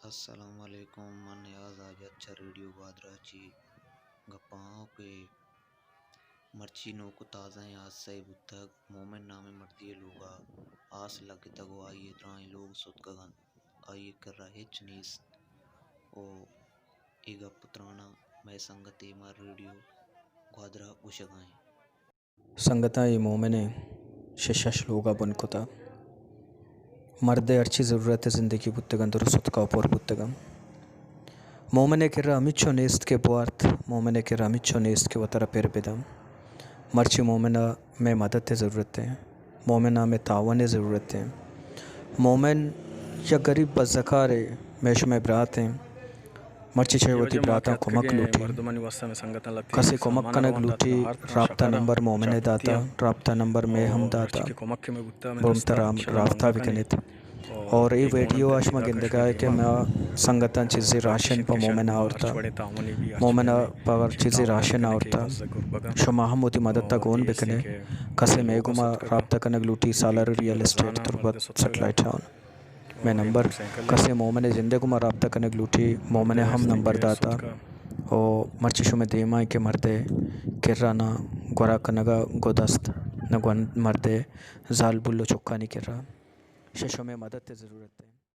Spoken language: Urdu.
السلام علیکم من نیاز آج اچھا ریڈیو بادرہ چی گپاؤں کے مرچی نو کو تازہ آج سے بتک مومن نامے مردی لوگا آس لگ تگو آئیے ترائیں لوگ ست گگن آئیے کر رہا ہچ نیست او ایگا پترانا میں سنگتے مار ریڈیو بادرہ گوشگائیں سنگتا یہ مومن ششش لوگا بن کتا مرد ارچی ضرورت زندگی بتگن درست کا پور بتگن مومن کے رامچو نیست کے بوارت مومن کے رامچو نیست کے وطرہ پیر بدم مرچی مومنہ میں مدد ضرورت ہے مومنہ میں تعاون ضرورت ہے مومن یا غریب بزکارے میش میں برات ہیں مرچی چھوٹی براتا کمک لوٹی کسی کمک کنگ لوٹی رابطہ نمبر مومن داتا رابطہ نمبر میں ہم داتا بومترام رابطہ بکنیت اور یہ ویڈیو آشما گندگا ہے کہ میں سنگتاً چیزی راشن پا مومنہ آورتا مومنہ پاور چیزی راشن آورتا شما ہم ہوتی مدد تا گون بکنے کسی میں گما رابطہ کنگ لوٹی سالر ریال اسٹیٹ تربت سٹلائٹ ہاؤن میں نمبر کسی مومن زندے گما رابطہ کنگ لوٹی مومن ہم نمبر داتا او مرچشو میں دیمائیں کہ مردے کرانا گورا کنگا گودست نگوان مردے زال بلو چکانی کرا ششو میں مدد ضرورت ہے.